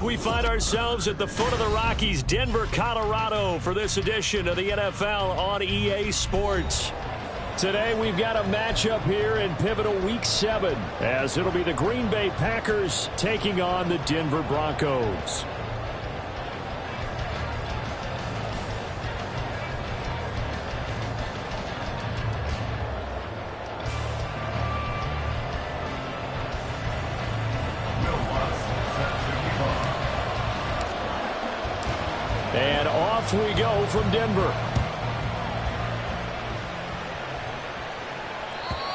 We find ourselves at the foot of the Rockies, Denver, Colorado, for this edition of the NFL on EA Sports. Today we've got a matchup here in pivotal Week 7, as it'll be the Green Bay Packers taking on the Denver Broncos. And off we go from Denver.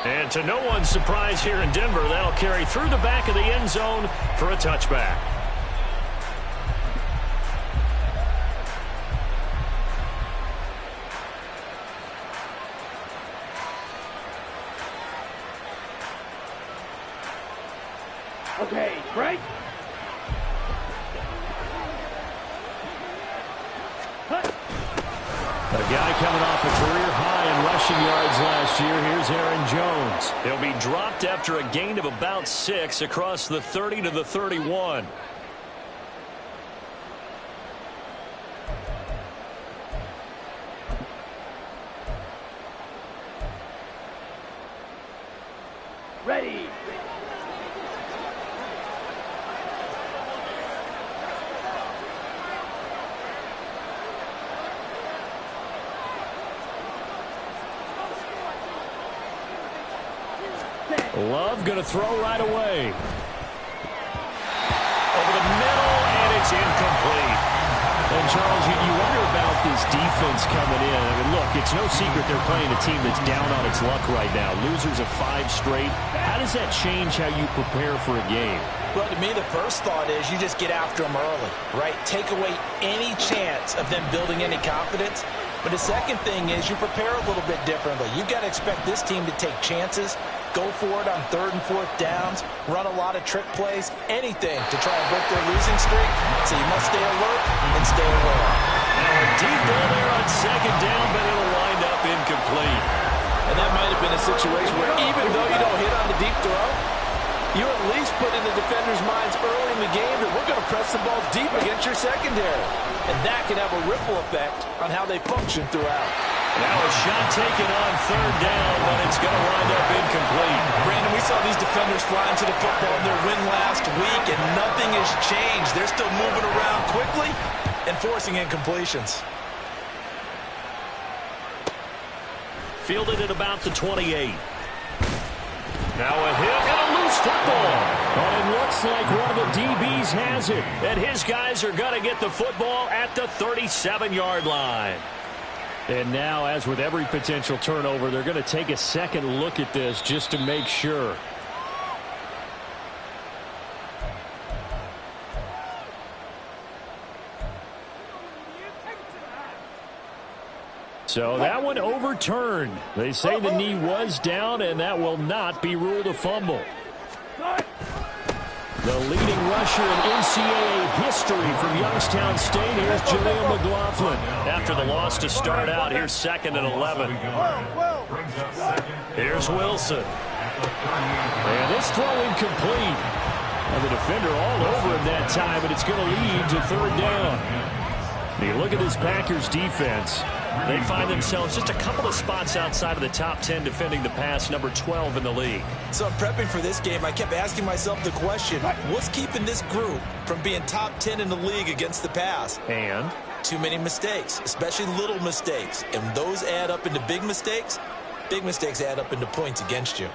And to no one's surprise here in Denver, that'll carry through the back of the end zone for a touchback. Okay, break. A guy coming off a career high in rushing yards last year. Here's Aaron Jones. He'll be dropped after a gain of about 6 across the 30 to the 31. Ready. Love going to throw right away. Over the middle, and it's incomplete. And, Charles, you wonder about this defense coming in. I mean, look, it's no secret they're playing a team that's down on its luck right now. Losers of 5 straight. How does that change how you prepare for a game? Well, to me, the first thought is you just get after them early, right? Take away any chance of them building any confidence. But the second thing is you prepare a little bit differently. You've got to expect this team to take chances, go for it on 3rd and 4th downs, run a lot of trick plays, anything to try and break their losing streak. So you must stay alert and stay aware. Now a deep ball there on 2nd down, but it'll wind up incomplete. And that might have been a situation where even though you don't hit on the deep throw, you at least put in the defenders' minds early in the game that we're going to press the ball deep against your secondary. And that can have a ripple effect on how they function throughout. Now a shot taken on 3rd down, but it's going to wind up incomplete. Brandon, we saw these defenders flying to the football in their win last week, and nothing has changed. They're still moving around quickly and forcing incompletions. Fielded at about the 28. Now a hit and a loose football. But it looks like one of the DBs has it. And his guys are going to get the football at the 37-yard line. And now, as with every potential turnover, they're going to take a second look at this just to make sure. So that one overturned. They say the knee was down, and that will not be ruled a fumble. The leading rusher in NCAA history from Youngstown State. Here's Jaleel McLaughlin. After the loss to start out, here's 2nd and 11. Here's Wilson. And this throw incomplete. And the defender all over him that time, but it's going to lead to 3rd down. You look at this Packers defense. They find themselves just a couple of spots outside of the top 10 defending the pass, number 12 in the league. So prepping for this game, I kept asking myself the question, what's keeping this group from being top 10 in the league against the pass? And? Too many mistakes, especially little mistakes. And those add up into big mistakes. Big mistakes add up into points against you.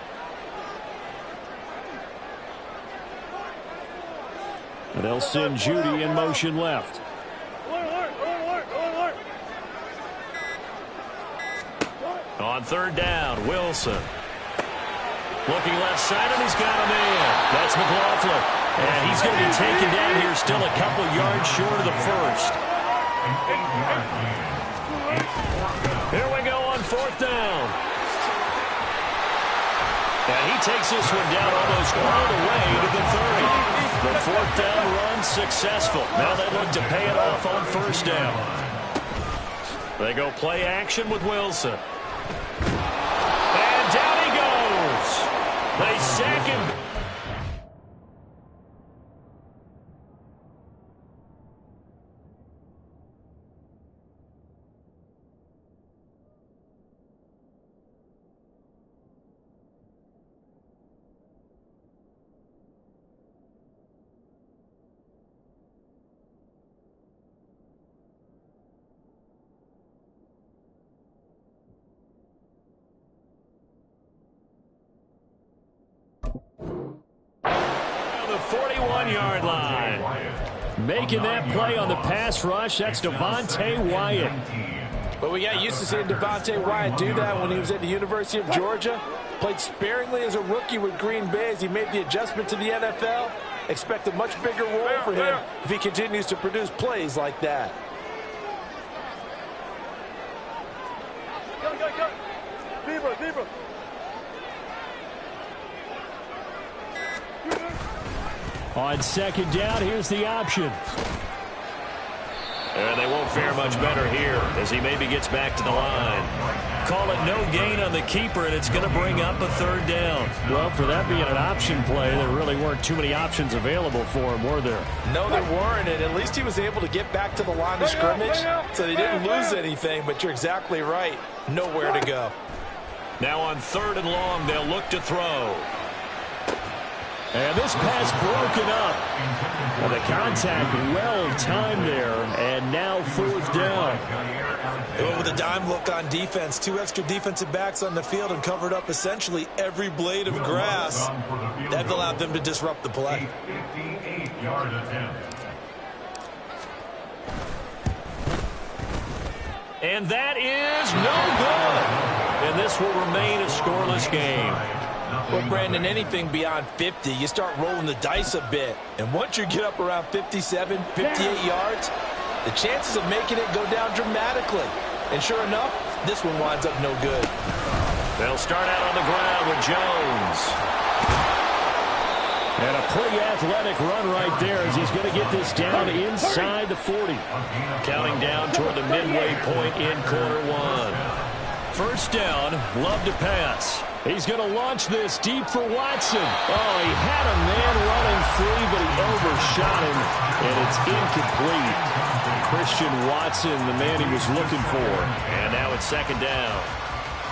And they'll send Judy in motion left. On 3rd down, Wilson. Looking left side, and he's got a man. That's McLaughlin. And he's going to be taken down here, still a couple yards short of the first. Here we go on 4th down. And he takes this one down almost all the way to the 30. The 4th down run successful. Now they look to pay it off on 1st down. They go play action with Wilson. And down he goes. They sack him. 41-yard line. Making that play on the pass rush, that's Devontae Wyatt. But we got used to seeing Devontae Wyatt do that when he was at the University of Georgia. Played sparingly as a rookie with Green Bay as he made the adjustment to the NFL. Expect a much bigger role for him if he continues to produce plays like that. Go. Zebra. On second down, here's the option. And they won't fare much better here as he maybe gets back to the line. Call it no gain on the keeper, and it's going to bring up a third down. Well, for that being an option play, there really weren't too many options available for him, were there? No, there weren't, and at least he was able to get back to the line of scrimmage, so they didn't lose anything, but you're exactly right. Nowhere to go. Now on third and long, they'll look to throw. And this pass broken up. Well, the contact well-timed there, and now fourth down. They went with a dime look on defense. 2 extra defensive backs on the field and covered up essentially every blade of grass. That allowed them to disrupt the play. And that is no good. And this will remain a scoreless game. Well, Brandon, anything beyond 50, you start rolling the dice a bit. And once you get up around 57, 58 yards, the chances of making it go down dramatically. And sure enough, this one winds up no good. They'll start out on the ground with Jones. And a pretty athletic run right there as he's going to get this down inside the 40. Counting down toward the midway point in quarter one. First down, Love to pass. He's going to launch this deep for Watson. Oh, he had a man running free, but he overshot him, and it's incomplete. Christian Watson, the man he was looking for. And now it's second down.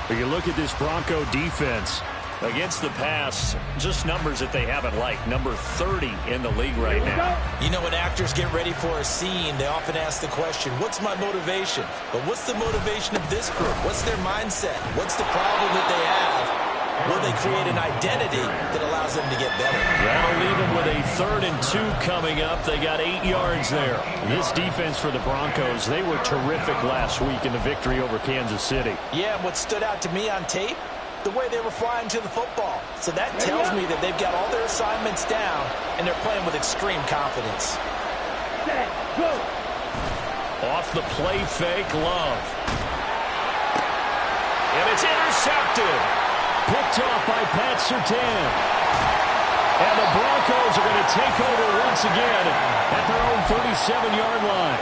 But you look at this Bronco defense. Against the pass, just numbers that they haven't liked. Number 30 in the league right now. You know, when actors get ready for a scene, they often ask the question, what's my motivation? But what's the motivation of this group? What's their mindset? What's the problem that they have? Will they create an identity that allows them to get better? That'll leave them with a 3rd and 2 coming up. They got 8 yards there. This defense for the Broncos, they were terrific last week in the victory over Kansas City. Yeah, and what stood out to me on tape, the way they were flying to the football. So that tells me that they've got all their assignments down, and they're playing with extreme confidence. Set, go. Off the play fake, Love. And it's intercepted. Picked off by Pat Surtain. And the Broncos are going to take over once again at their own 37-yard line.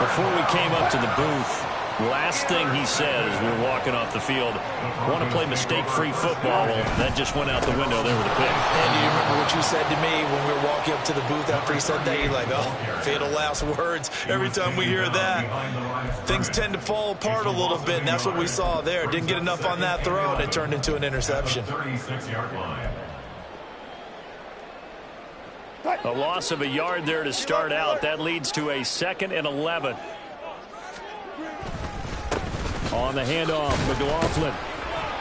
Before we came up to the booth, last thing he said as we were walking off the field, want to play mistake-free football. Well, that just went out the window there with a pick. And do you remember what you said to me when we were walking up to the booth after he said that? You're like, oh, fatal last words. Every time we hear that, things tend to fall apart a little bit, and that's what we saw there. Didn't get enough on that throw, and it turned into an interception. A loss of a yard there to start out. That leads to a 2nd and 11. On the handoff, McLaughlin.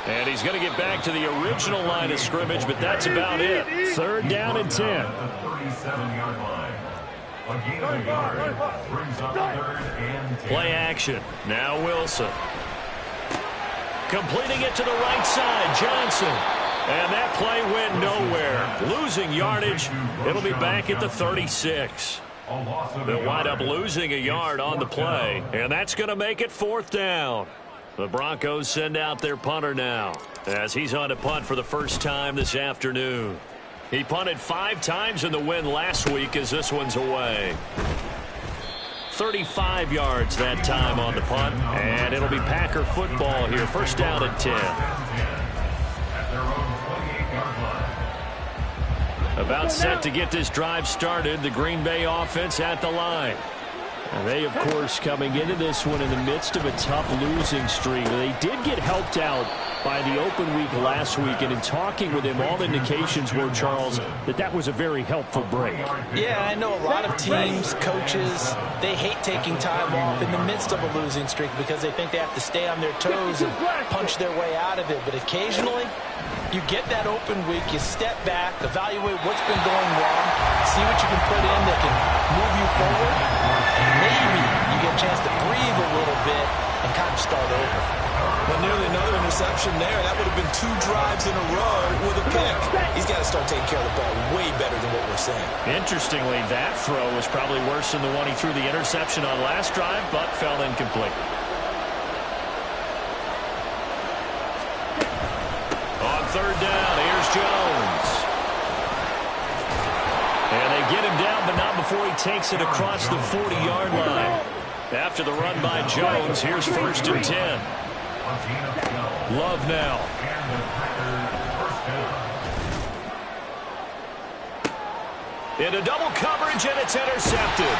And he's going to get back to the original line of scrimmage, but that's about it. 3rd down and 10. Play action. Now Wilson. Completing it to the right side, Johnson. And that play went nowhere. Losing yardage. It'll be back at the 36. They'll wind up losing a yard on the play, and that's going to make it 4th down. The Broncos send out their punter now as he's on to punt for the first time this afternoon. He punted 5 times in the win last week as this one's away. 35 yards that time on the punt, and it'll be Packer football here. First down and 10. About set to get this drive started. The Green Bay offense at the line. They, of course, coming into this one in the midst of a tough losing streak. They did get helped out by the open week last week, and in talking with him, all indications were, Charles, that was a very helpful break. Yeah, I know a lot of teams, coaches, they hate taking time off in the midst of a losing streak because they think they have to stay on their toes and punch their way out of it. But occasionally, you get that open week, you step back, evaluate what's been going wrong, see what you can put in that can move you forward, and maybe you get a chance to breathe a little bit and kind of start over. But nearly another interception there. That would have been 2 drives in a row with a pick. He's got to start taking care of the ball way better than what we're saying. Interestingly, that throw was probably worse than the one he threw the interception on last drive, but fell incomplete. On third down, here's Jones. And they get him down, but not before he takes it across the 40-yard line. After the run by Jones, here's 1st and 10. Love now. Into double coverage, and it's intercepted.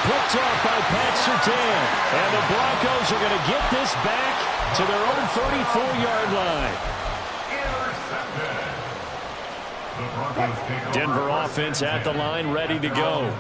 Picked off by Pat Surtain. And the Broncos are going to get this back to their own 34-yard line. Denver offense at the line, ready to go.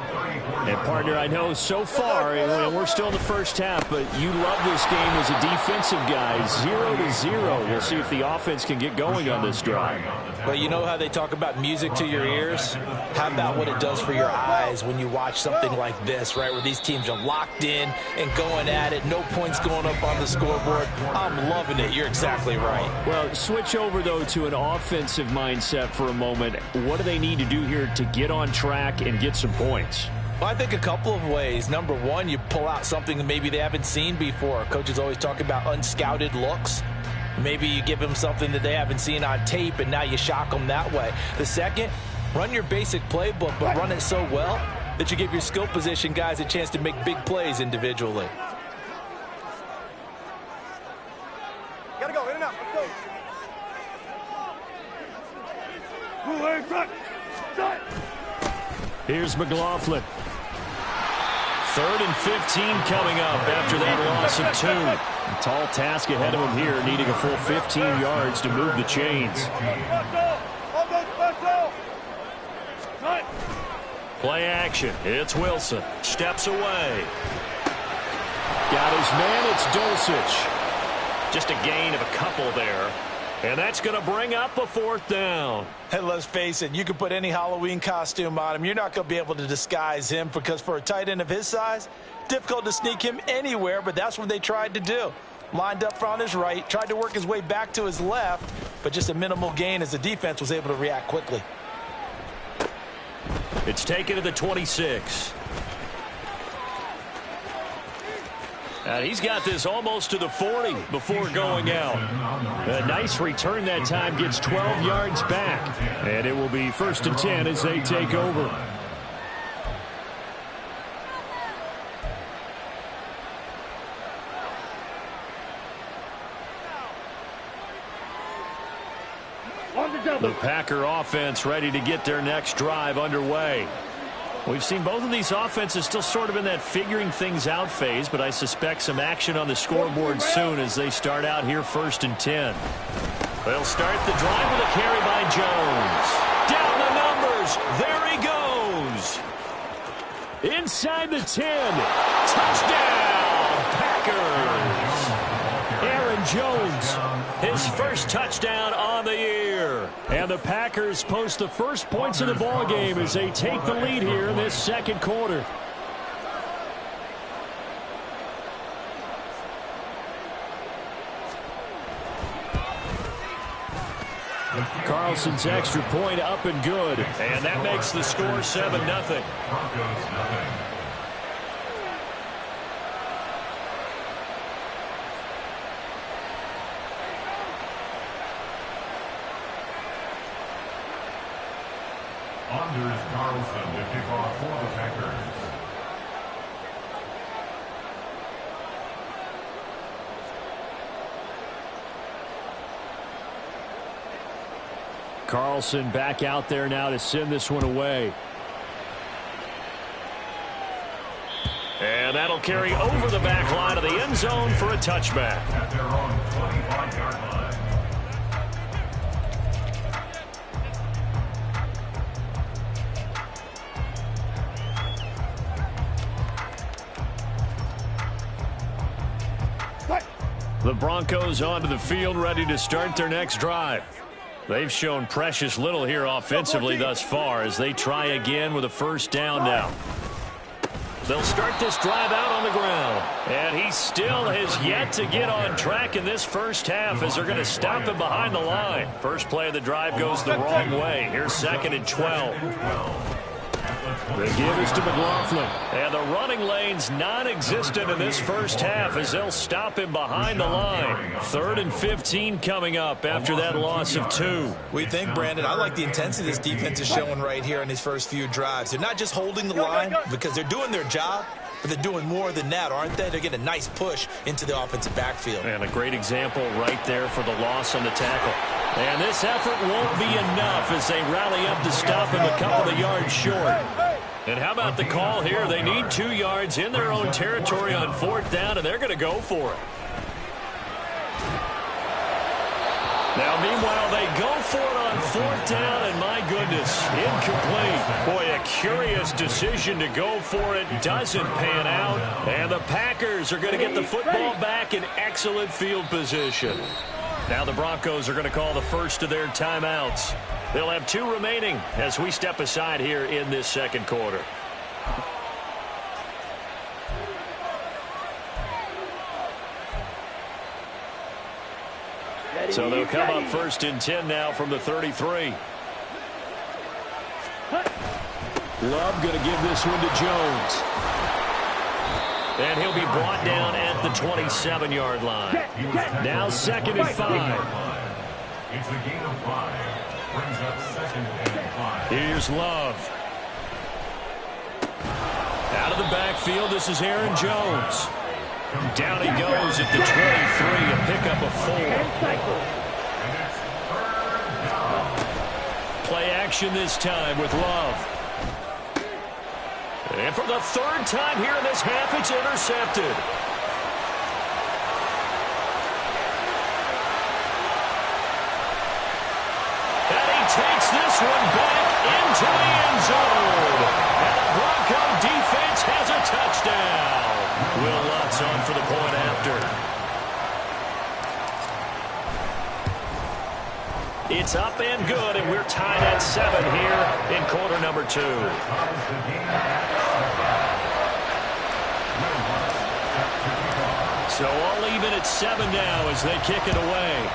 And, partner, I know so far, we're still in the first half, but you love this game as a defensive guy. 0-0. We'll see if the offense can get going on this drive. Well, you know how they talk about music to your ears? How about what it does for your eyes when you watch something like this, right, where these teams are locked in and going at it, no points going up on the scoreboard? I'm loving it. You're exactly right. Well, switch over, though, to an offensive mindset for a moment. What do they need to do here to get on track and get some points? Well, I think a couple of ways. Number one, you pull out something that maybe they haven't seen before. Coaches always talk about unscouted looks. Maybe you give them something that they haven't seen on tape, and now you shock them that way. The second, run your basic playbook, but run it so well that you give your skill position guys a chance to make big plays individually. Gotta go, in and out, let's go. Move, hey, front. Here's McLaughlin. 3rd and 15 coming up after that loss of 2. A tall task ahead of him here, needing a full 15 yards to move the chains. Play action. It's Wilson. Steps away. Got his man. It's Dulcich. Just a gain of a couple there. And that's going to bring up a 4th down. And let's face it, you can put any Halloween costume on him. You're not going to be able to disguise him because for a tight end of his size, difficult to sneak him anywhere, but that's what they tried to do. Lined up on his right, tried to work his way back to his left, but just a minimal gain as the defense was able to react quickly. It's taken to the 26. And he's got this almost to the 40 before going out. A nice return that time, gets 12 yards back. And it will be 1st and 10 as they take over. The Packer offense ready to get their next drive underway. We've seen both of these offenses still sort of in that figuring things out phase, but I suspect some action on the scoreboard soon as they start out here 1st and 10. They'll start the drive with a carry by Jones. Down the numbers. There he goes. Inside the 10. Touchdown, Packers. Aaron Jones, his first touchdown on the year. And the Packers post the first points of the ball game as they take the lead here in this second quarter. Carlson's extra point up and good. And that makes the score 7-0. Anders Carlson to kick off for the Packers. Carlson back out there now to send this one away. And that'll carry over the back line of the end zone for a touchback. At their own 25-yard line. The Broncos onto the field, ready to start their next drive. They've shown precious little here offensively thus far as they try again with a first down now. They'll start this drive out on the ground. And he still has yet to get on track in this first half as they're going to stop him behind the line. First play of the drive goes the wrong way. Here's 2nd and 12. The give is to McLaughlin. And the running lane's non-existent in this first half as they'll stop him behind the line. 3rd and 15 coming up after that loss of 2. We think, Brandon, I like the intensity this defense is showing right here in these first few drives. They're not just holding the line because they're doing their job, but they're doing more than that, aren't they? They're getting a nice push into the offensive backfield. And a great example right there for the loss on the tackle. And this effort won't be enough as they rally up to stop him a couple of yards short. And how about the call here? They need 2 yards in their own territory on 4th down, and they're going to go for it. Now, meanwhile, they go for it on 4th down, and my goodness, incomplete. Boy, a curious decision to go for it. Doesn't pan out, and the Packers are going to get the football back in excellent field position. Now the Broncos are going to call the first of their timeouts. They'll have 2 remaining as we step aside here in this second quarter. So they'll come up 1st and 10 now from the 33. Love going to give this one to Jones. And he'll be brought down at the 27-yard line. Now 2nd and 5. It's a gain of 5. Brings up 2nd and 5. Here's Love. Out of the backfield, this is Aaron Jones. Down he goes at the 23, a pickup of 4. Play action this time with Love. And for the 3rd time here in this half, it's intercepted. And he takes this one back into the end zone. And the Bronco defense has a touchdown. Will Lutz on for the point after. It's up and good, and we're tied at 7 here in quarter number 2. So all even at 7 now as they kick it away.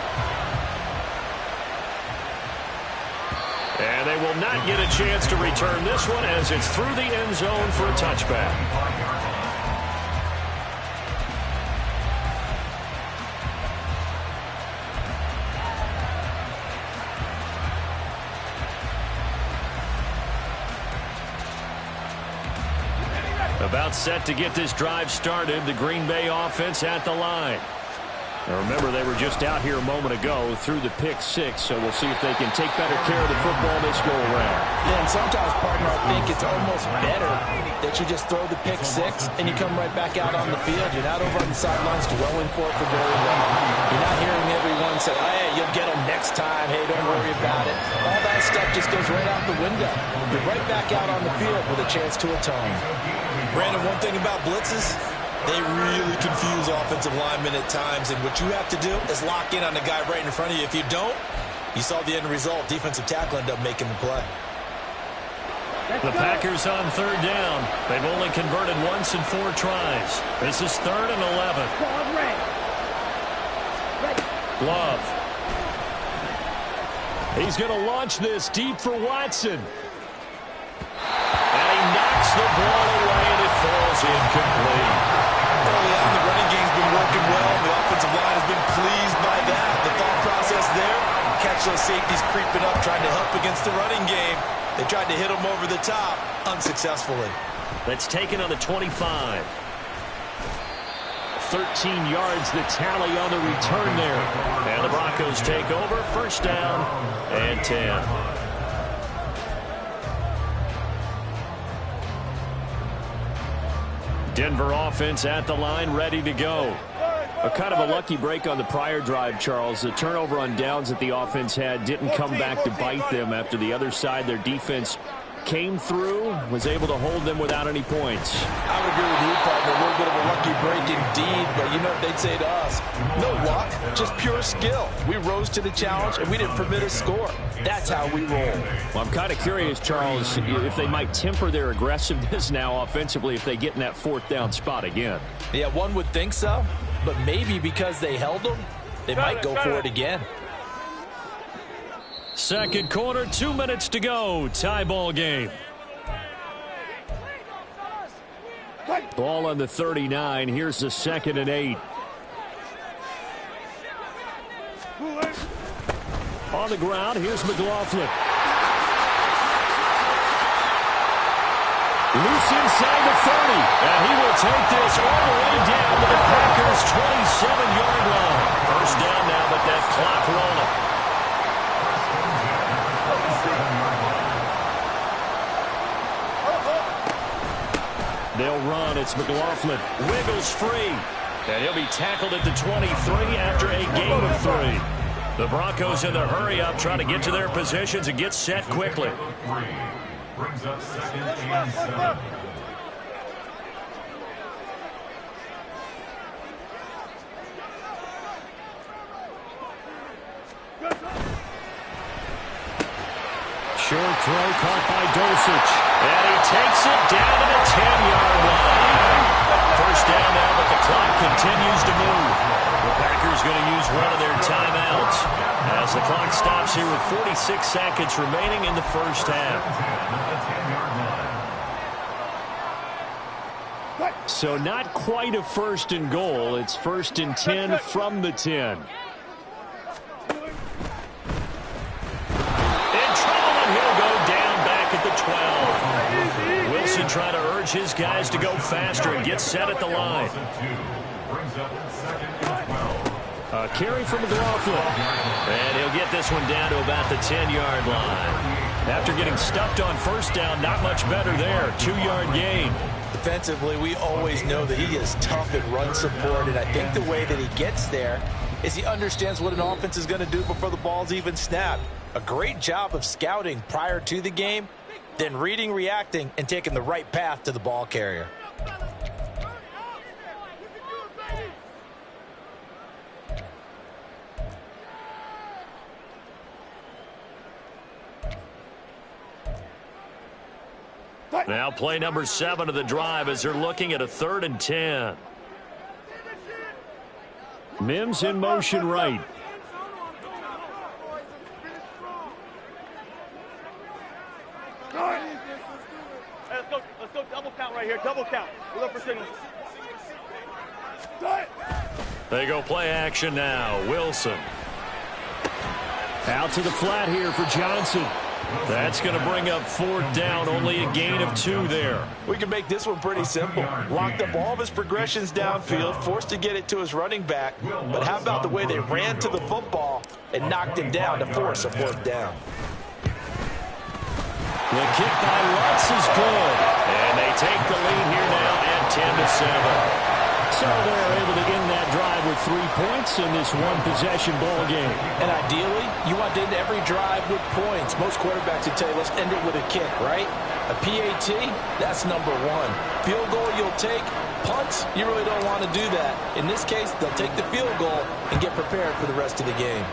And they will not get a chance to return this one as it's through the end zone for a touchback. About set to get this drive started, the Green Bay offense at the line. Now remember, they were just out here a moment ago through the pick 6, so we'll see if they can take better care of the football this go around. Yeah, and sometimes, partner, I think it's almost better that you just throw the pick 6 and you come right back out on the field. You're not over on the sidelines dwelling for it for very long. You're not hearing everyone say, hey, you'll get them next time. Hey, don't worry about it. All that stuff just goes right out the window. You're right back out on the field with a chance to atone. Brandon, one thing about blitzes, they really confuse offensive linemen at times, and what you have to do is lock in on the guy right in front of you. If you don't, you saw the end result. Defensive tackle ended up making the play. The Packers on 3rd down. They've only converted once in 4 tries. This is 3rd and 11. Love. He's going to launch this deep for Watson. And he knocks the ball away, and it falls incomplete. Early on, the running game's been working well. The offensive line has been pleased by that. The thought process there, catch those safeties creeping up, trying to help against the running game. They tried to hit them over the top, unsuccessfully. That's taken on the 25. 13 yards the tally on the return there. And the Broncos take over, 1st down and 10. Denver offense at the line, ready to go. A kind of a lucky break on the prior drive, Charles. The turnover on downs that the offense had didn't come back to bite them after the other side. Their defense came through, was able to hold them without any points. I would agree with you, partner. A little bit of a lucky break indeed, but you know what they'd say to us? No luck, just pure skill. We rose to the challenge, and we didn't permit a score. That's how we roll. Well, I'm kind of curious, Charles, if they might temper their aggressiveness now offensively if they get in that fourth down spot again. Yeah, one would think so, but maybe because they held them, they might go for it again. Second quarter, 2 minutes to go. Tie ball game. Ball on the 39. Here's the 2nd and 8. On the ground, here's McLaughlin. Loose inside the 30. And he will take this all the way down to the Packers' 27-yard line. First down now, but that clock rolling. They'll run. It's McLaughlin. Wiggles free. And he'll be tackled at the 23 after a gain of 3. The Broncos in the hurry-up trying to get to their positions and get set quickly. Brings up 2nd and 7. Short throw caught by Dulcich. And he takes it down to the 10-yard line. First down now, but the clock continues to move. The Packers going to use one of their timeouts as the clock stops here with 46 seconds remaining in the first half. So not quite a 1st and goal. It's 1st and 10 from the 10. Wilson trying to urge his guys to go faster and get set at the line. A carry from McLaughlin. And he'll get this one down to about the 10-yard line. After getting stuffed on first down, not much better there. 2-yard gain. Defensively, we always know that he is tough in run support, and I think the way that he gets there is he understands what an offense is going to do before the ball's even snapped. A great job of scouting prior to the game, then reading, reacting, and taking the right path to the ball carrier. Now play number 7 of the drive as they're looking at a 3rd and 10. Mims in motion right. Let's go double count right here. Double count. We're looking for signals. They go play action now. Wilson. Out to the flat here for Johnson. That's going to bring up 4th down. Only a gain of 2 there. We can make this one pretty simple. Locked up all of his progressions downfield, forced to get it to his running back. But how about the way they ran to the football and knocked him down to force a 4th down? The kick by Lutz is good. And they take the lead here now at 10-7. So they're able to end that drive with 3 points in this one-possession ball game. And ideally, you want to end every drive with points. Most quarterbacks would tell you, let's end it with a kick, right? A PAT, that's number 1. Field goal you'll take. Punts, you really don't want to do that. In this case, they'll take the field goal and get prepared for the rest of the game.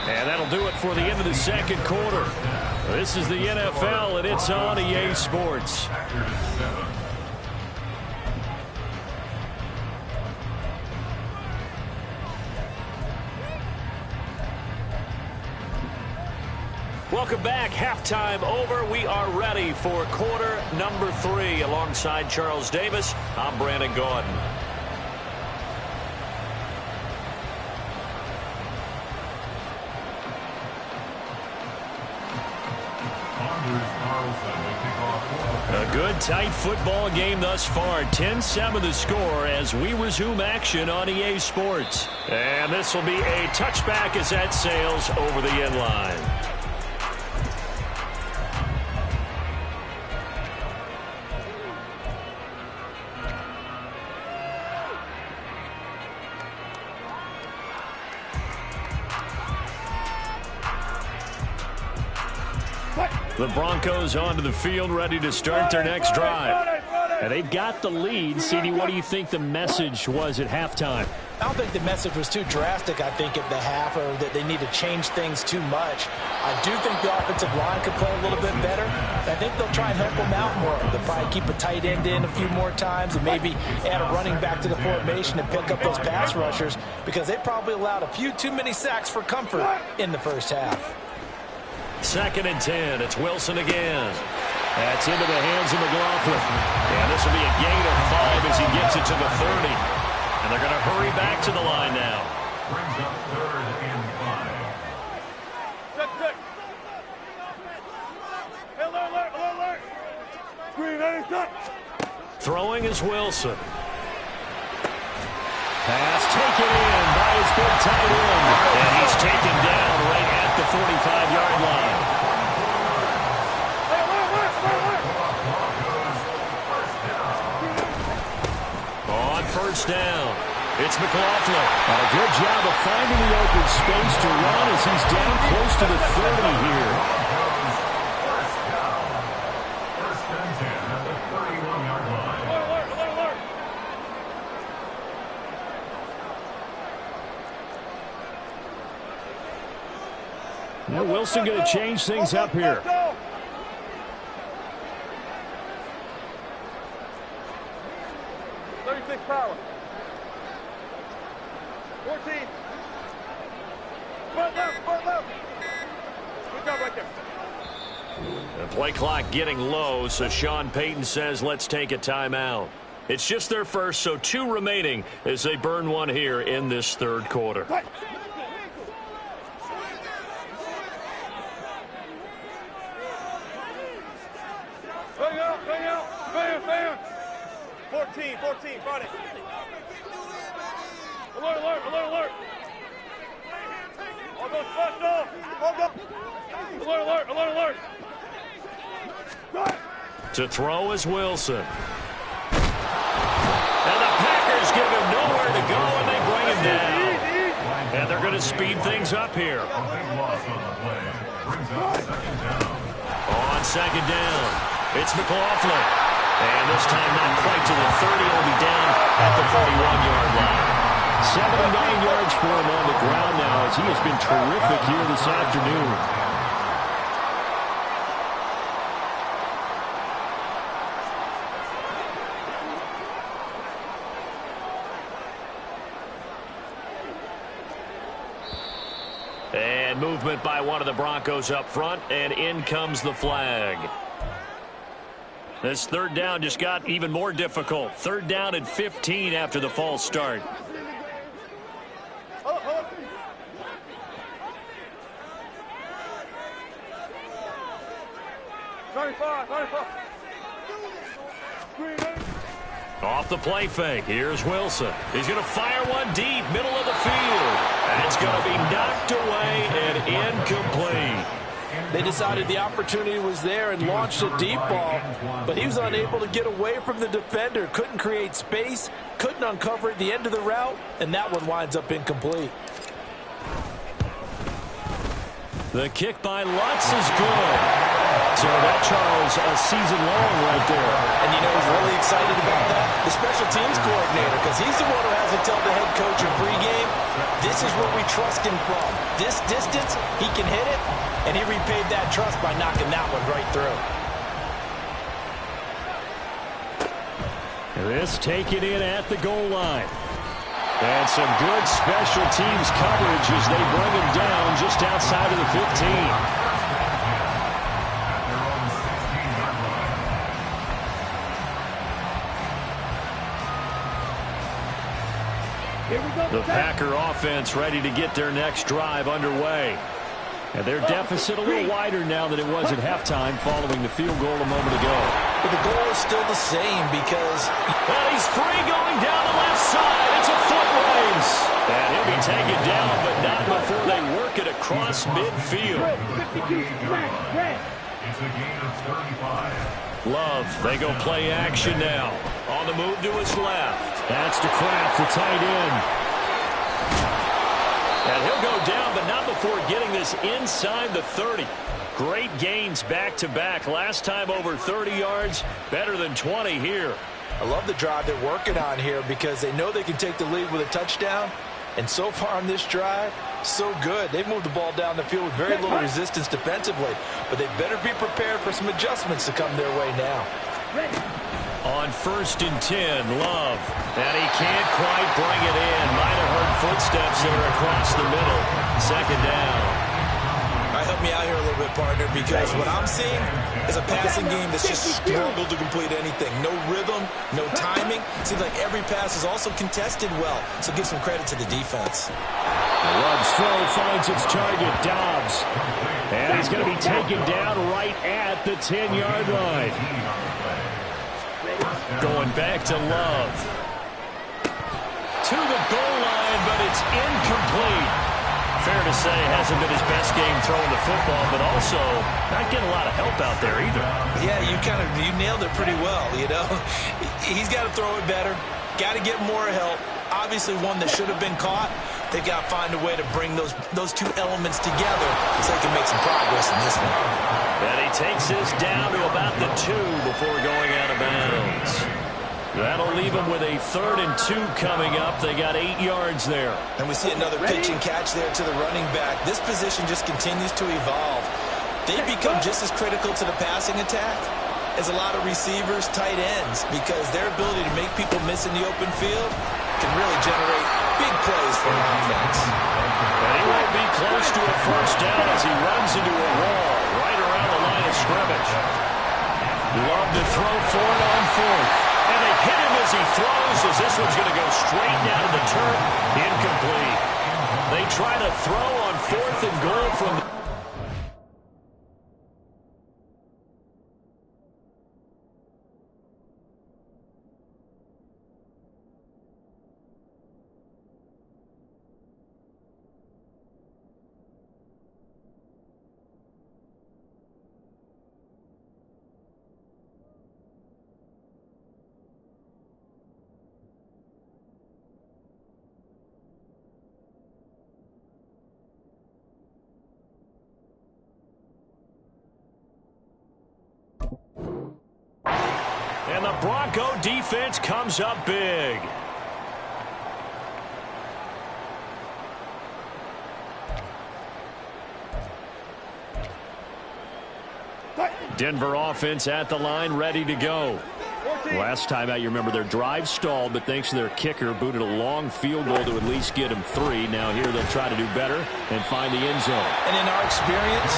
And that'll do it for the end of the second quarter. This is the NFL, and it's on EA Sports. Welcome back. Halftime over. We are ready for quarter number 3. Alongside Charles Davis, I'm Brandon Gordon. A good, tight football game thus far. 10-7 the score as we resume action on EA Sports. And this will be a touchback as that sails over the end line. The Broncos onto the field, ready to start their next drive. And they've got the lead. CD, what do you think the message was at halftime? I don't think the message was too drastic, I think, at the half, or that they need to change things too much. I do think the offensive line could play a little bit better. I think they'll try and help them out more. They'll probably keep a tight end in a few more times and maybe add a running back to the formation and pick up those pass rushers, because they probably allowed a few too many sacks for comfort in the first half. 2nd and 10. It's Wilson again. That's into the hands of McLaughlin. And this will be a gain of 5 as he gets it to the 30. And they're going to hurry back to the line now. Brings up 3rd and 5. Check. Hey, alert. Green, anytime. Throwing is Wilson. Pass taken in by his big tight end. And he's taken down right at the 45-yard line. On first down, it's McLaughlin. A good job of finding the open space to run as he's down close to the 30 here. First and 10 at the 31-yard line. Alert. Now Wilson going to change things up here. 36 power. 14. Front left. Good job right there. The play clock getting low, so Sean Payton says let's take a timeout. It's just their first, so 2 remaining as they burn one here in this 3rd quarter. Bring out. Fan. 14, front it. Alert. All those spots off. Alert. To throw is Wilson. And the Packers give him nowhere to go, and they bring him down. And they're going to speed things up here. A big loss on the play. Brings up 2nd down. On 2nd down, it's McLaughlin. And this time not quite to the 30. He'll be down at the 41-yard line. 79 yards for him on the ground now as he has been terrific here this afternoon. And movement by one of the Broncos up front, and in comes the flag. This 3rd down just got even more difficult. 3rd down and 15 after the false start. Off the play fake, here's Wilson. He's going to fire one deep, middle of the field. And it's going to be knocked away and incomplete. They decided the opportunity was there and launched a deep ball, but he was unable to get away from the defender. Couldn't create space, couldn't uncover at the end of the route, and that one winds up incomplete. The kick by Lutz is good. So that, Charles, a season long right there. And you know who's really excited about that? The special teams coordinator, because he's the one who has to tell the head coach in pregame, this is where we trust him from. This distance, he can hit it, and he repaid that trust by knocking that one right through. This taken in at the goal line. And some good special teams coverage as they bring him down just outside of the 15. The Packer offense ready to get their next drive underway. And their deficit a little wider now than it was at halftime following the field goal a moment ago. But the goal is still the same because... Well, he's free going down the left side. It's a foot race. And he'll be taken down, but not before they work it across midfield. It's a gain of 35. Love, they go play action now. On the move to his left. That's to Kraft, the tight end. And he'll go down, but not before getting this inside the 30. Great gains back-to-back. Last time over 30 yards, better than 20 here. I love the drive they're working on here because they know they can take the lead with a touchdown. And so far on this drive, so good. They've moved the ball down the field with very little resistance defensively. But they better be prepared for some adjustments to come their way now. On 1st and 10, Love. And he can't quite bring it in. Might have heard footsteps there across the middle. Second down. All right, help me out here a little bit, partner, because what I'm seeing is a passing game that's just struggled to complete anything. No rhythm, no timing. Seems like every pass is also contested well, so give some credit to the defense. Love's throw finds its target, Dobbs. And he's going to be taken down right at the 10-yard line. Going back to Love. To the goal line, but it's incomplete. Fair to say, hasn't been his best game throwing the football, but also not getting a lot of help out there either. Yeah, you nailed it pretty well, you know. He's got to throw it better, got to get more help. Obviously one that should have been caught. They've got to find a way to bring those two elements together so they can make some progress in this one. And he takes this down to about the 2 before going out of bounds. That'll leave them with a 3rd and 2 coming up. They got 8 yards there. And we see another pitch and catch there to the running back. This position just continues to evolve. They become just as critical to the passing attack as a lot of receivers, tight ends, because their ability to make people miss in the open field can really generate big plays for an offense. And he won't be close to a first down as he runs into a wall right around the line of scrimmage. Love to throw for it on 4th. And they hit him as he throws, as this one's going to go straight down to the turf. Incomplete. They try to throw on 4th and goal from the... And the Bronco defense comes up big. Denver offense at the line, ready to go. Last time out, you remember their drive stalled, but thanks to their kicker, booted a long field goal to at least get them 3. Now here they'll try to do better and find the end zone. And in our experience,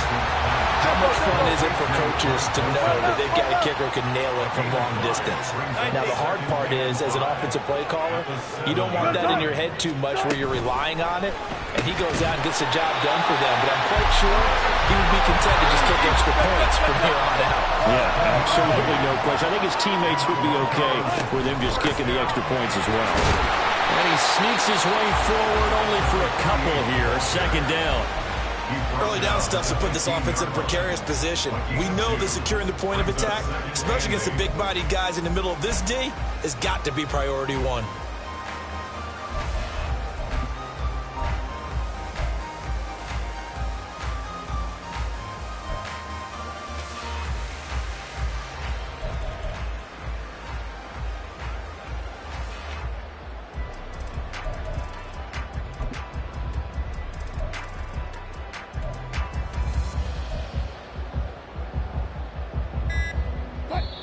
how much fun is it for coaches to know that they've got a kicker who can nail it from long distance? Now the hard part is, as an offensive play caller, you don't want that in your head too much where you're relying on it, and he goes out and gets the job done for them. But I'm quite sure he would be content to just kick extra points from here on out. Yeah, absolutely no question. I think his teammates would be okay with him just kicking the extra points as well. And he sneaks his way forward only for a couple here. 2nd down. Early down stuff to put this offense in a precarious position. We know that securing the point of attack, especially against the big-bodied guys in the middle of this D, has got to be priority 1.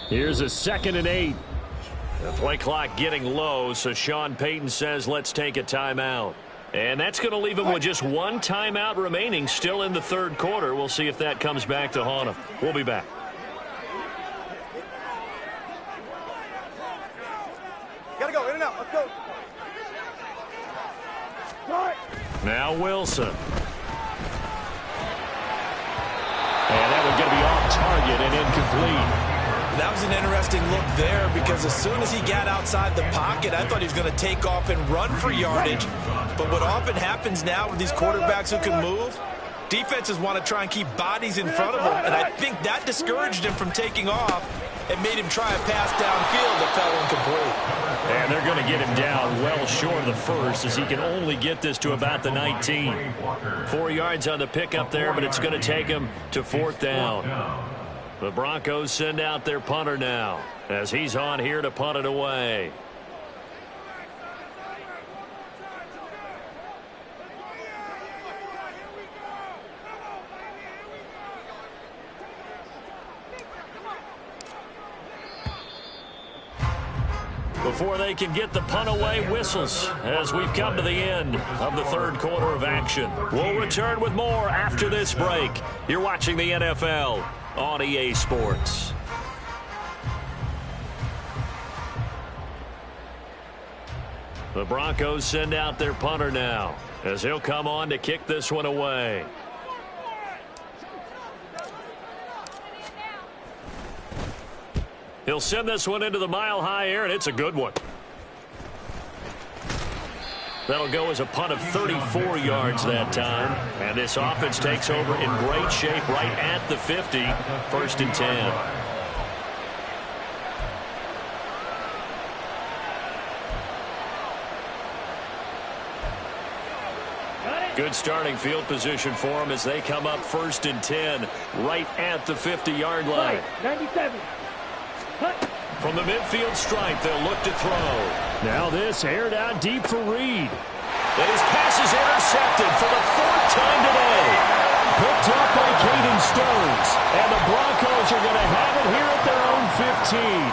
Here's a 2nd and 8. The play clock getting low, so Sean Payton says let's take a timeout. And that's going to leave him with just 1 timeout remaining still in the 3rd quarter. We'll see if that comes back to haunt him. We'll be back. Gotta go, in and out, let's go. Now Wilson. And that one going to be off target and incomplete. That was an interesting look there because as soon as he got outside the pocket, I thought he was going to take off and run for yardage. But what often happens now with these quarterbacks who can move, defenses want to try and keep bodies in front of them, and I think that discouraged him from taking off and made him try a pass downfield that fell incomplete. And they're going to get him down well short of the first as he can only get this to about the 19. 4 yards on the pickup there, but it's going to take him to 4th down. The Broncos send out their punter now as he's on here to punt it away. Before they can get the punt away, whistles as we've come to the end of the 3rd quarter of action. We'll return with more after this break. You're watching the NFL on EA Sports. The Broncos send out their punter now as he'll come on to kick this one away. He'll send this one into the mile-high air, and it's a good one. That'll go as a punt of 34 yards that time. And this offense takes over in great shape right at the 50. 1st and 10. Good starting field position for them as they come up 1st and 10 right at the 50-yard line. 97. From the midfield stripe, they'll look to throw. Now this aired out deep for Reed. And his pass is intercepted for the 4th time today. Picked up by Caden Stones. And the Broncos are going to have it here at their own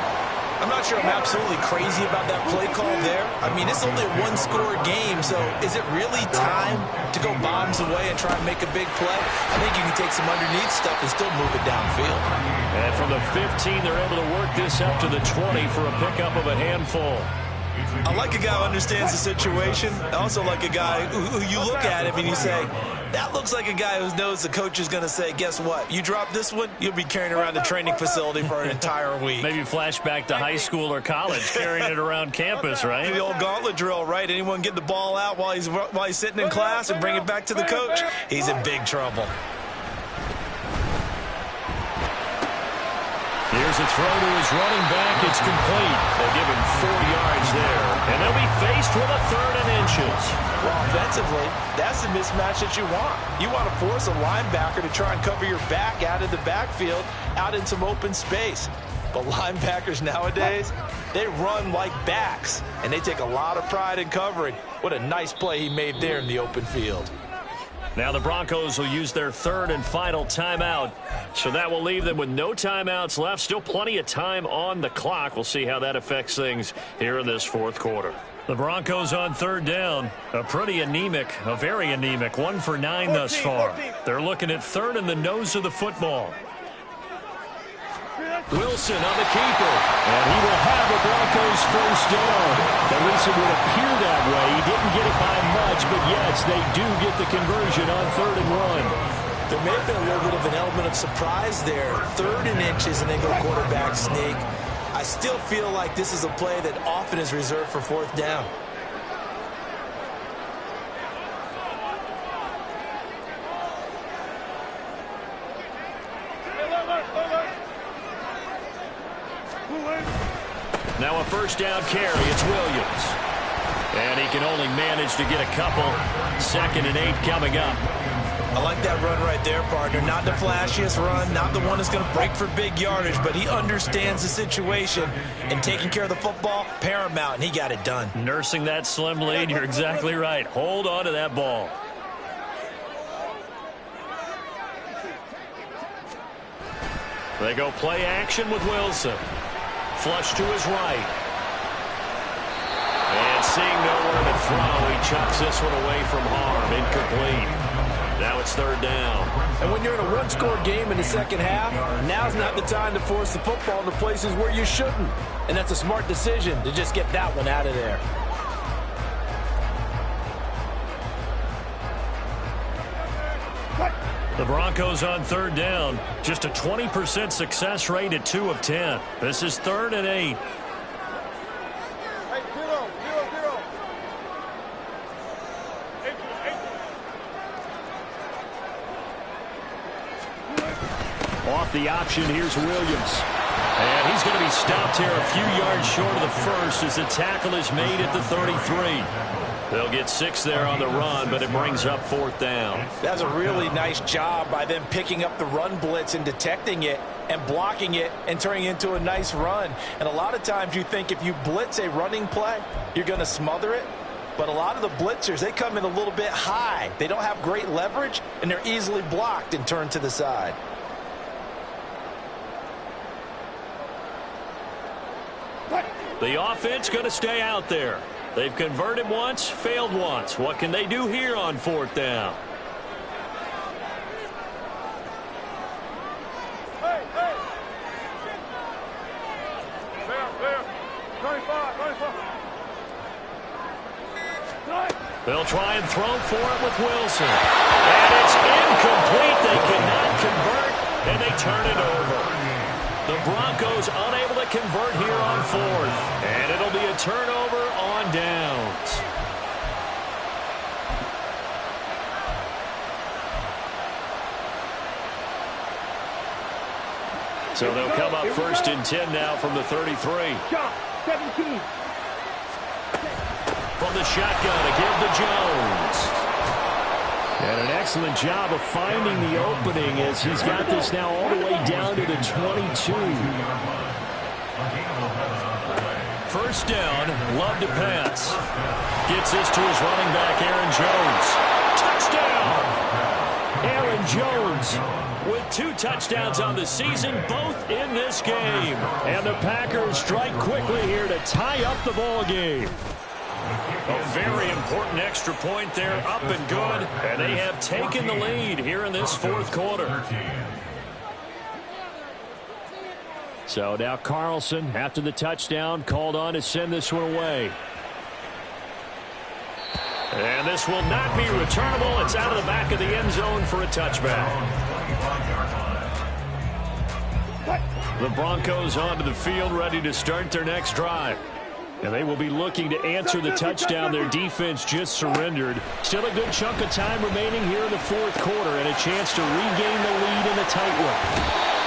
15. I'm not sure I'm absolutely crazy about that play call there. I mean, it's only a 1-score game, so is it really time to go bombs away and try and make a big play? I think you can take some underneath stuff and still move it downfield. And from the 15, they're able to work this up to the 20 for a pickup of a handful. I like a guy who understands the situation. I also like a guy who you look at him and you say, that looks like a guy who knows the coach is going to say, guess what? You drop this one, you'll be carrying around the training facility for an entire week. Maybe flashback to high school or college, carrying it around campus, right? The old gauntlet drill, right? Anyone get the ball out while he's sitting in class and bring it back to the coach? He's in big trouble. Here's a throw to his running back. It's complete. They give him 4 yards there. And they'll be faced with a 3rd and inches. Well, offensively, that's the mismatch that you want. You want to force a linebacker to try and cover your back out of the backfield, out in some open space. But linebackers nowadays, they run like backs, and they take a lot of pride in covering. What a nice play he made there in the open field. Now the Broncos will use their 3rd and final timeout. So that will leave them with no timeouts left. Still plenty of time on the clock. We'll see how that affects things here in this 4th quarter. The Broncos on 3rd down. A very anemic, 1 for 9 thus far. They're looking at 3rd in the nose of the football. Wilson on the keeper. And he will have the Broncos 1st down. At least it would appear that way. He didn't get it by much, but yes, they do get the conversion on 3rd and 1. There may have been a little bit of an element of surprise there. 3rd and inches, and they go quarterback sneak. I still feel like this is a play that often is reserved for 4th down. Now a 1st down carry. It's Williams. And he can only manage to get a couple. 2nd and 8 coming up. I like that run right there, partner. Not the flashiest run, not the one that's going to break for big yardage, but he understands the situation, and taking care of the football, paramount, and he got it done. Nursing that slim lead, you're exactly right. Hold on to that ball. They go play action with Wilson. Flush to his right. And seeing nowhere to throw, he chucks this one away from harm. Incomplete. Now it's 3rd down. And when you're in a 1-score game in the 2nd half, now's not the time to force the football in the places where you shouldn't. And that's a smart decision to just get that one out of there. The Broncos on third down. Just a 20% success rate at 2 of 10. This is 3rd and 8. Hey, 0, 0, 0. 8. Off the option, here's Williams. And he's going to be stopped here a few yards short of the first as the tackle is made at the 33. They'll get 6 there on the run, but it brings up 4th down. That's a really nice job by them picking up the run blitz and detecting it and blocking it and turning it into a nice run. And a lot of times you think if you blitz a running play, you're going to smother it. But a lot of the blitzers, they come in a little bit high. They don't have great leverage, and they're easily blocked and turned to the side. The offense going to stay out there. They've converted once, failed once. What can they do here on 4th down? Hey, hey. There. 25, 25. They'll try and throw for it with Wilson. And it's incomplete. They cannot convert, and they turn it over. The Broncos unable to convert here on 4th. And it'll be a turnover on downs. So they'll come up 1st and 10 now from the 33. Shot, 17. From the shotgun to give to Jones. And an excellent job of finding the opening as he's got this now all the way down to the 22. 1st down, Love to pass. Gets this to his running back, Aaron Jones. Touchdown! Aaron Jones with 2 touchdowns on the season, both in this game. And the Packers strike quickly here to tie up the ball game. A very important extra point there, up and good, and they have taken the lead here in this 4th quarter. So now Carlson, after the touchdown, called on to send this one away. And this will not be returnable. It's out of the back of the end zone for a touchback. The Broncos onto the field, ready to start their next drive. And they will be looking to answer the touchdown their defense just surrendered. Still a good chunk of time remaining here in the 4th quarter and a chance to regain the lead in a tight one.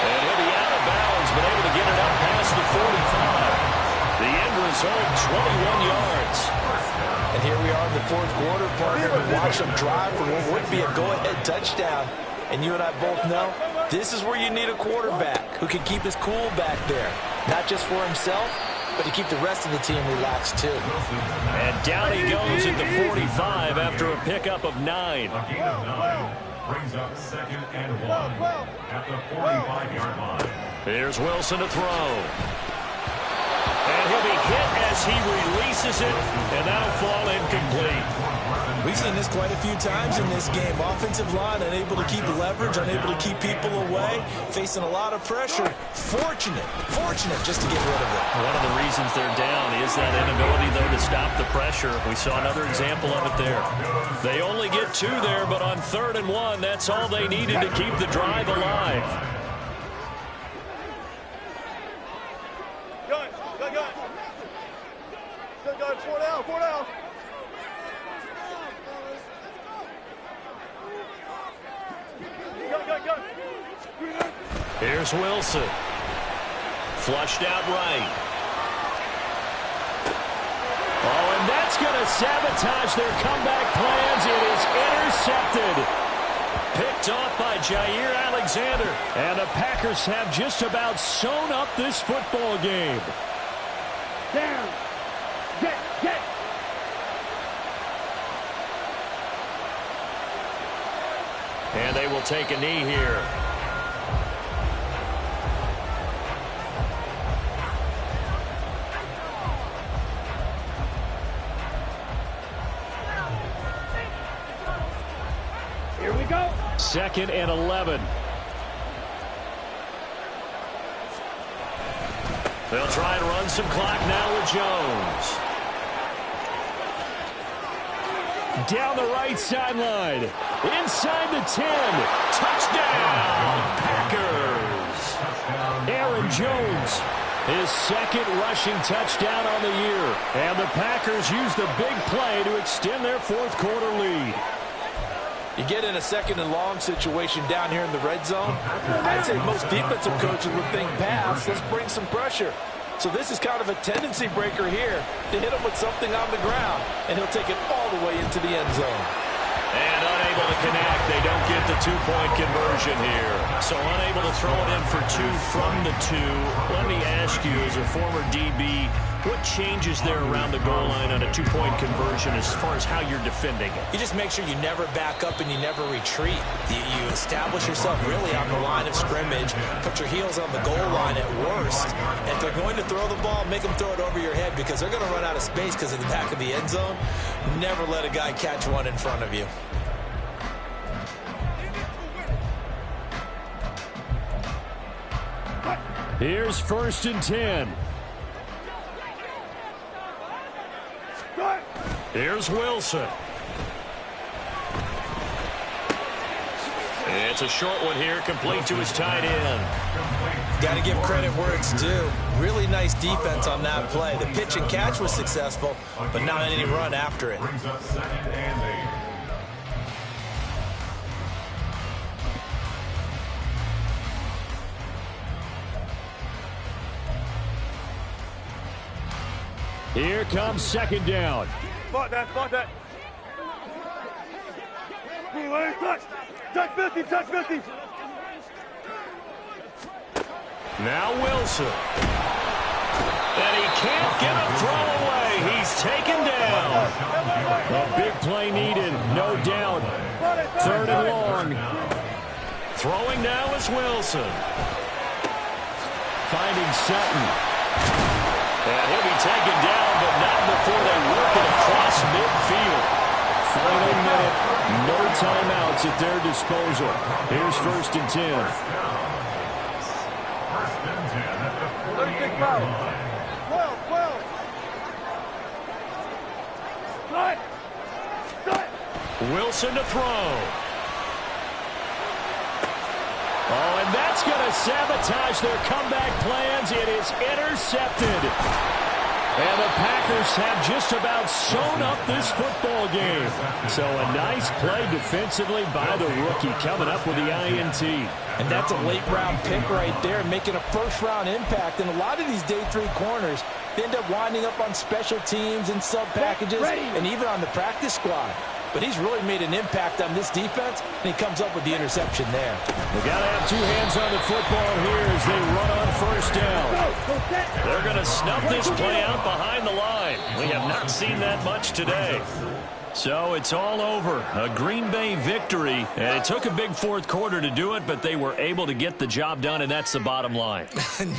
And he'll be out of bounds, but able to get it up past the 45. The end result, 21 yards. And here we are in the 4th quarter, partner. We watch them drive for what would be a go-ahead touchdown. And you and I both know this is where you need a quarterback who can keep his cool back there. Not just for himself, but to keep the rest of the team relaxed, too. And down he goes at the 45 after a pickup of 9. A gain of 9 brings up 2nd and 1 at the 45-yard line. Here's Wilson to throw. And he'll be hit as he releases it, and that'll fall incomplete. We've seen this quite a few times in this game. Offensive line unable to keep leverage, unable to keep people away, facing a lot of pressure. Fortunate just to get rid of it. One of the reasons they're down is that inability, though, to stop the pressure. We saw another example of it there. They only get 2 there, but on 3rd and 1, that's all they needed to keep the drive alive. Gun. 4 down. Go. Here's Wilson. Flushed out right. Oh, and that's going to sabotage their comeback plans. It is intercepted. Picked off by Jair Alexander. And the Packers have just about sewn up this football game. Down. Get. And they will take a knee here. Here we go. 2nd and 11. They'll try and run some clock now with Jones. Down the right sideline. Inside the 10. Touchdown, Packers. Aaron Jones, his second rushing touchdown on the year. And the Packers use the big play to extend their fourth quarter lead. You get in a second and long situation down here in the red zone. I'd say most defensive coaches would think pass. Let's bring some pressure. So this is kind of a tendency breaker here to hit him with something on the ground, and he'll take it all the way into the end zone. And unable to connect. They don't get the two-point conversion here. So unable to throw it in for two from the two. Let me ask you, as a former DB, what changes there around the goal line on a two-point conversion as far as how you're defending it? You just make sure you never back up and you never retreat. You establish yourself really on the line of scrimmage, put your heels on the goal line at worst. And if they're going to throw the ball, make them throw it over your head because they're going to run out of space because of the back of the end zone. Never let a guy catch one in front of you. Here's 1st and 10. Here's Wilson. It's a short one here, complete to his tight end. Got to give credit where it's due. Really nice defense on that play. The pitch and catch was successful, but not any run after it. Brings up 2nd and 8. Here comes 2nd down. Spot that, spot that. Touch. Touch 50, touch 50. Now Wilson. And he can't get a throw away. He's taken down. A big play needed, no doubt. 3rd and long. Throwing now is Wilson. Finding Sutton. And he'll be taken down, but not before they work it across midfield. Final minute, no timeouts at their disposal. Here's 1st and 10. 1st and 10 at the 36 48 foul. line. 12. Wilson to throw. Oh, and that's going to sabotage their comeback plans. It is intercepted. And the Packers have just about sewn up this football game. So a nice play defensively by the rookie coming up with the INT. And that's a late-round pick right there, making a first-round impact. And a lot of these day 3 corners, they end up winding up on special teams and sub-packages and even on the practice squad. But he's really made an impact on this defense, and he comes up with the interception there. They got to have 2 hands on the football here as they run on 1st down. They're going to snuff this play out behind the line. We have not seen that much today. So it's all over. A Green Bay victory, and it took a big 4th quarter to do it, but they were able to get the job done, and that's the bottom line.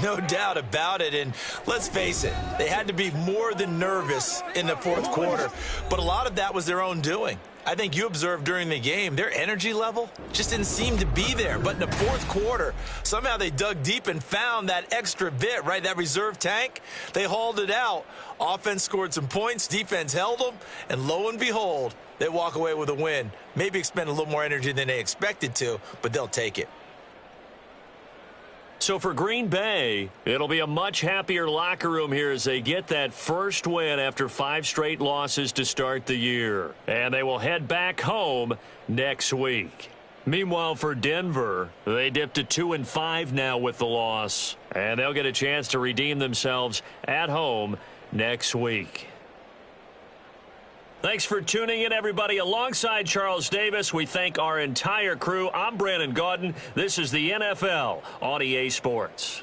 No doubt about it, and let's face it, they had to be more than nervous in the 4th quarter, but a lot of that was their own doing. I think you observed during the game, their energy level just didn't seem to be there. But in the 4th quarter, somehow they dug deep and found that extra bit, right, that reserve tank. They hauled it out. Offense scored some points, defense held them, and lo and behold, they walk away with a win. Maybe expend a little more energy than they expected to, but they'll take it. So for Green Bay, it'll be a much happier locker room here as they get that first win after 5 straight losses to start the year. And they will head back home next week. Meanwhile, for Denver, they dipped to 2-5 now with the loss. And they'll get a chance to redeem themselves at home next week. Thanks for tuning in, everybody. Alongside Charles Davis, we thank our entire crew. I'm Brandon Gaudin. This is the NFL on EA Sports.